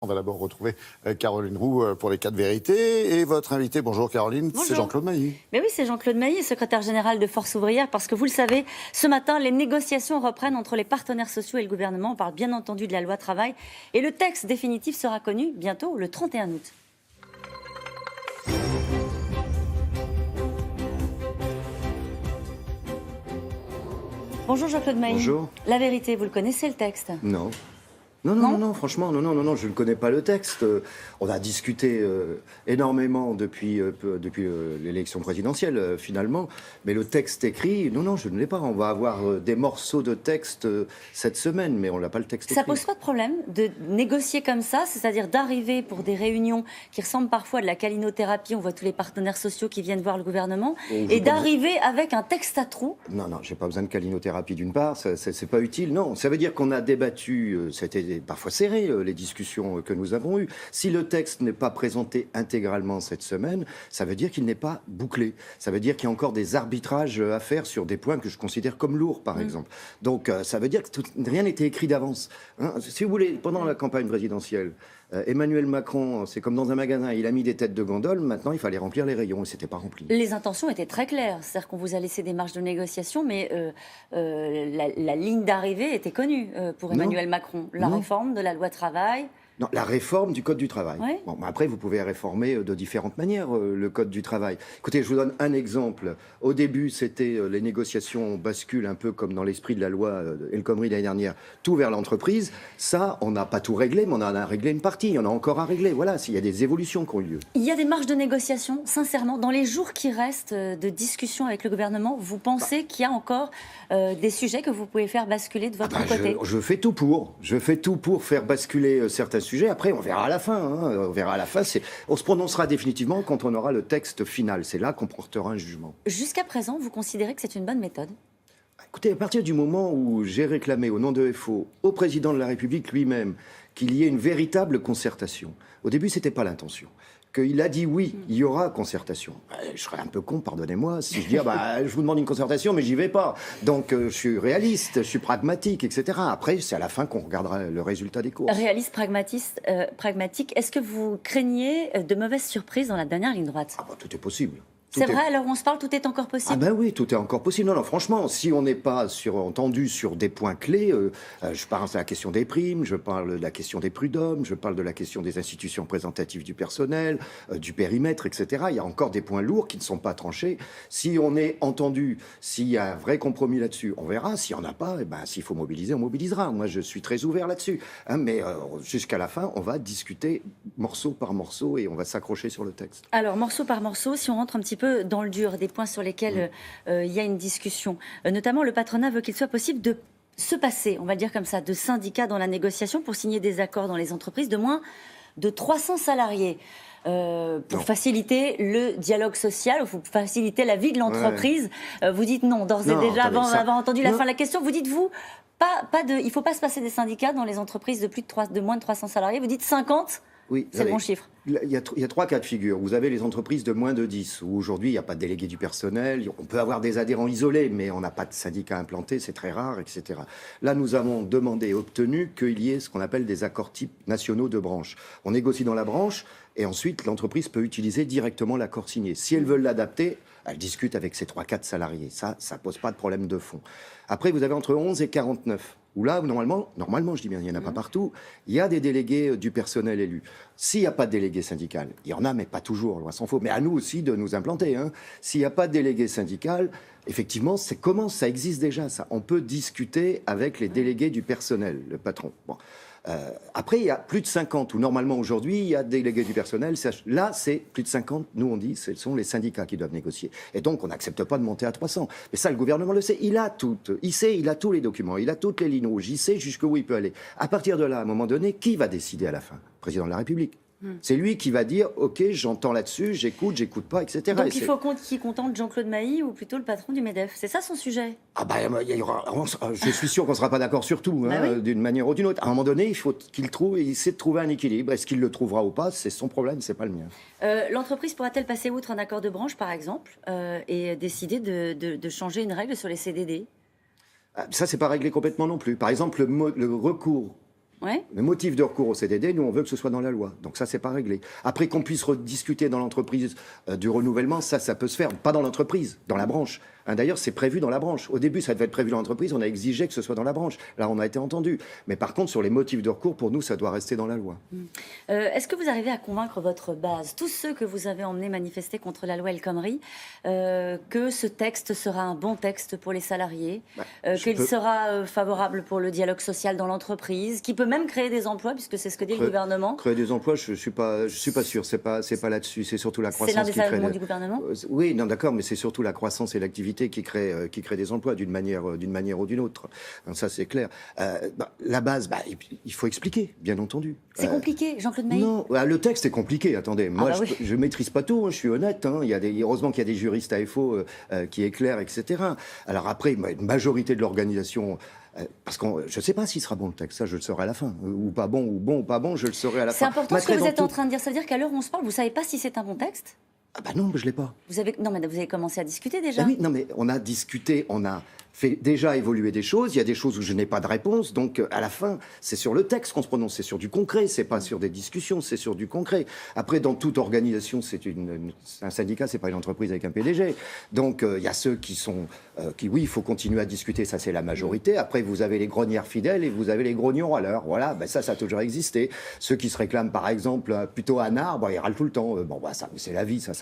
On va d'abord retrouver Caroline Roux pour les 4 vérités. Et votre invité, bonjour Caroline, c'est Jean-Claude Mailly. Mais oui, c'est Jean-Claude Mailly, secrétaire général de Force ouvrière, parce que vous le savez, ce matin, les négociations reprennent entre les partenaires sociaux et le gouvernement. On parle bien entendu de la loi travail. Et le texte définitif sera connu bientôt, le 31 août. Bonjour Jean-Claude Mailly. Bonjour. La vérité, vous le connaissez le texte? Non. Non, franchement, non, je ne connais pas le texte. On a discuté énormément depuis l'élection présidentielle, finalement. Mais le texte écrit, non, je ne l'ai pas. On va avoir des morceaux de texte cette semaine, mais on n'a pas le texte écrit. Ça pose pas de problème de négocier comme ça, c'est-à-dire d'arriver pour des réunions qui ressemblent parfois à de la câlinothérapie, on voit tous les partenaires sociaux qui viennent voir le gouvernement, et d'arriver avec un texte à trous? Non, j'ai pas besoin de câlinothérapie d'une part, c'est pas utile, non. Ça veut dire qu'on a débattu, c'était parfois serré, les discussions que nous avons eues. Si le texte n'est pas présenté intégralement cette semaine, ça veut dire qu'il n'est pas bouclé. Ça veut dire qu'il y a encore des arbitrages à faire sur des points que je considère comme lourds, par exemple. Donc, ça veut dire que rien n'était écrit d'avance. Hein. Si vous voulez, pendant la campagne présidentielle, Emmanuel Macron, c'est comme dans un magasin, il a mis des têtes de gondole, maintenant il fallait remplir les rayons et c'était pas rempli. Les intentions étaient très claires, c'est-à-dire qu'on vous a laissé des marges de négociation, mais la ligne d'arrivée était connue pour Emmanuel Macron. La réforme de la loi travail. Non, la réforme du Code du travail. Oui. Bon, après, vous pouvez réformer de différentes manières le Code du travail. Écoutez, je vous donne un exemple. Au début, c'était les négociations basculent un peu comme dans l'esprit de la loi El Khomri l'année dernière, tout vers l'entreprise. Ça, on n'a pas tout réglé, mais on en a réglé une partie. Il y en a encore à régler. Voilà, s'il y a des évolutions qui ont eu lieu. Il y a des marges de négociation, sincèrement. Dans les jours qui restent de discussion avec le gouvernement, vous pensez qu'il y a encore des sujets que vous pouvez faire basculer de votre côté? Je fais tout pour. Je fais tout pour faire basculer certains sujets. Après, on verra à la fin. On verra à la fin. On se prononcera définitivement quand on aura le texte final. C'est là qu'on portera un jugement. Jusqu'à présent, vous considérez que c'est une bonne méthode? Écoutez, à partir du moment où j'ai réclamé au nom de FO au président de la République lui-même qu'il y ait une véritable concertation, au début, ce n'était pas l'intention. Qu'il a dit oui, il y aura concertation. Je serais un peu con, pardonnez-moi, si je dis je vous demande une concertation, mais j'y vais pas. Donc je suis réaliste, je suis pragmatique, etc. Après, c'est à la fin qu'on regardera le résultat des courses. Réaliste, pragmatique. Est-ce que vous craignez de mauvaises surprises dans la dernière ligne droite? Tout est possible. C'est vrai, alors on se parle, tout est encore possible? Oui, tout est encore possible. Non, franchement, si on n'est pas entendu sur des points clés, je parle de la question des primes, je parle de la question des prud'hommes, je parle de la question des institutions représentatives du personnel, du périmètre, etc. Il y a encore des points lourds qui ne sont pas tranchés. Si on est entendu, s'il y a un vrai compromis là-dessus, on verra. S'il n'y en a pas, s'il faut mobiliser, on mobilisera. Moi, je suis très ouvert là-dessus. Mais jusqu'à la fin, on va discuter morceau par morceau et on va s'accrocher sur le texte. Alors, morceau par morceau, si on rentre un petit peu dans le dur, des points sur lesquels il y a une discussion. Notamment, le patronat veut qu'il soit possible de se passer, on va le dire comme ça, de syndicats dans la négociation pour signer des accords dans les entreprises de moins de 300 salariés. Pour faciliter le dialogue social, ou pour faciliter la vie de l'entreprise. Vous dites non, d'ores et déjà, avant d'avoir entendu la fin de la question, vous dites vous, il ne faut pas se passer des syndicats dans les entreprises de moins de 300 salariés, vous dites 50. Oui, c'est le bon chiffre. Il y a 3 cas de figure. Vous avez les entreprises de moins de 10, où aujourd'hui il n'y a pas de délégué du personnel. On peut avoir des adhérents isolés, mais on n'a pas de syndicat implanté, c'est très rare, etc. Là, nous avons demandé et obtenu qu'il y ait ce qu'on appelle des accords types nationaux de branche. On négocie dans la branche, et ensuite l'entreprise peut utiliser directement l'accord signé. Si elles veulent l'adapter, elles discutent avec ces 3-4 salariés. Ça ne pose pas de problème de fond. Après, vous avez entre 11 et 49. Où là, normalement, je dis bien, il n'y en a pas partout, il y a des délégués du personnel élus. S'il n'y a pas de délégué syndical, il y en a, mais pas toujours, loin s'en faut, mais à nous aussi de nous implanter. S'il n'y a pas de délégué syndical, effectivement, ça existe déjà, ça. On peut discuter avec les délégués du personnel, le patron. Bon. Après, il y a plus de 50, où normalement aujourd'hui, il y a des délégués du personnel. Là, c'est plus de 50, nous on dit, ce sont les syndicats qui doivent négocier. Et donc, on n'accepte pas de monter à 300. Mais ça, le gouvernement le sait. Il a tous les documents, il a toutes les lignes rouges, il sait jusqu'où il peut aller. À partir de là, à un moment donné, qui va décider à la fin? Le président de la République. C'est lui qui va dire, OK, j'entends là-dessus, j'écoute pas, etc. Donc il faut qu'il contente Jean-Claude Mailly ou plutôt le patron du MEDEF. C'est ça son sujet? Je suis sûr qu'on ne sera pas d'accord sur tout, d'une manière ou d'une autre. À un moment donné, il faut qu'il essaie de trouver un équilibre. Est-ce qu'il le trouvera ou pas? C'est son problème, c'est pas le mien. L'entreprise pourra-t-elle passer outre un accord de branche, par exemple, et décider de changer une règle sur les CDD? Ça, c'est pas réglé complètement non plus. Par exemple, le recours Ouais. Le motif de recours au CDD, nous, on veut que ce soit dans la loi. Donc ça, c'est pas réglé. Après, qu'on puisse rediscuter dans l'entreprise du renouvellement, ça peut se faire. Pas dans l'entreprise, dans la branche. Hein, d'ailleurs, c'est prévu dans la branche. Au début, ça devait être prévu dans l'entreprise. On a exigé que ce soit dans la branche. Là, on a été entendu. Mais par contre, sur les motifs de recours, pour nous, ça doit rester dans la loi. Est-ce que vous arrivez à convaincre votre base, tous ceux que vous avez emmenés manifester contre la loi El Khomri, que ce texte sera un bon texte pour les salariés, qu'il sera favorable pour le dialogue social dans l'entreprise, qui peut même créer des emplois, puisque c'est ce que dit le gouvernement? Créer des emplois, je suis pas sûr. C'est pas là-dessus. C'est surtout la croissance. C'est l'un des qui crée arguments du gouvernement. Oui, non, d'accord, mais c'est surtout la croissance et l'activité qui crée des emplois d'une manière ou d'une autre. Donc ça, c'est clair. La base, il faut expliquer, bien entendu. C'est compliqué, Jean-Claude Mailly? Non, le texte est compliqué. Attendez, moi, je maîtrise pas tout. Hein, je suis honnête. Hein, heureusement qu'il y a des juristes à FO qui éclairent, etc. Alors après, une majorité de l'organisation. Parce que je ne sais pas s'il sera bon le texte, ça je le saurai à la fin. Ou pas bon, ou pas bon, je le saurai à la fin. C'est important ce que vous êtes en train de dire. Ça veut dire qu'à l'heure où on se parle, vous ne savez pas si c'est un bon texte? Ah bah non, je ne l'ai pas. Non, mais vous avez commencé à discuter déjà. Ah oui, non, mais on a discuté, on a fait déjà évoluer des choses. Il y a des choses où je n'ai pas de réponse. Donc, à la fin, c'est sur le texte qu'on se prononce. C'est sur du concret. C'est pas sur des discussions. C'est sur du concret. Après, dans toute organisation, un syndicat, c'est pas une entreprise avec un PDG. Donc, il y a ceux qui oui, il faut continuer à discuter. Ça, c'est la majorité. Après, vous avez les grognards fidèles et vous avez les grognons à l'heure. Voilà, ça a toujours existé. Ceux qui se réclament, par exemple, plutôt un arbre, ils râlent tout le temps. Ça, c'est la vie. Ça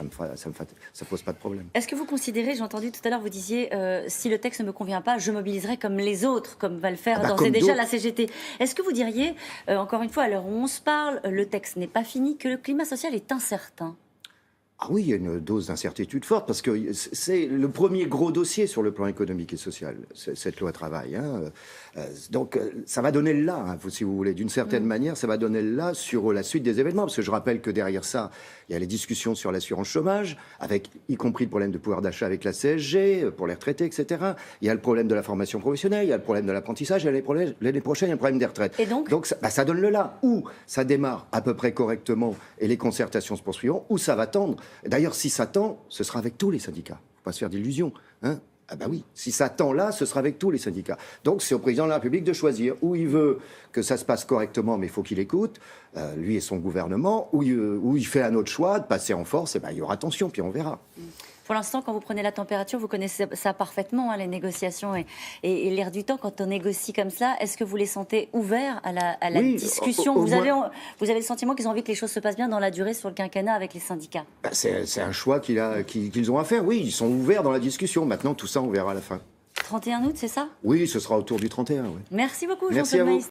pose pas de problème. Est-ce que vous considérez, j'ai entendu tout à l'heure, vous disiez, si le texte ne me convient pas, je mobiliserai comme les autres, comme va le faire d'ores et déjà la CGT. Est-ce que vous diriez, encore une fois, à l'heure où on se parle, le texte n'est pas fini, que le climat social est incertain? Ah oui, il y a une dose d'incertitude forte, parce que c'est le premier gros dossier sur le plan économique et social, cette loi travail. Hein. Donc ça va donner le là, hein, si vous voulez, d'une certaine manière, ça va donner le là sur la suite des événements, parce que je rappelle que derrière ça, il y a les discussions sur l'assurance chômage, avec y compris le problème de pouvoir d'achat avec la CSG, pour les retraités, etc. Il y a le problème de la formation professionnelle, il y a le problème de l'apprentissage, et l'année prochaine, il y a le problème des retraites. Et donc ça donne le là, où ça démarre à peu près correctement, et les concertations se poursuivront, où ça va tendre. D'ailleurs, si ça tend, ce sera avec tous les syndicats. Il ne faut pas se faire d'illusions. Hein. Ah ben oui, si ça tend là, ce sera avec tous les syndicats. Donc c'est au président de la République de choisir où il veut que ça se passe correctement, mais il faut qu'il écoute, lui et son gouvernement, où il fait un autre choix, de passer en force, et il y aura tension, puis on verra. Pour l'instant, quand vous prenez la température, vous connaissez ça parfaitement, hein, les négociations et l'air du temps. Quand on négocie comme ça, est-ce que vous les sentez ouverts à la discussion? Vous avez le sentiment qu'ils ont envie que les choses se passent bien dans la durée sur le quinquennat avec les syndicats? C'est un choix qu'ils ont à faire, oui. Ils sont ouverts dans la discussion. Maintenant, tout ça, on verra à la fin. 31 août, c'est ça? Oui, ce sera autour du 31. Oui. Merci beaucoup, Jean-Claude Mailly.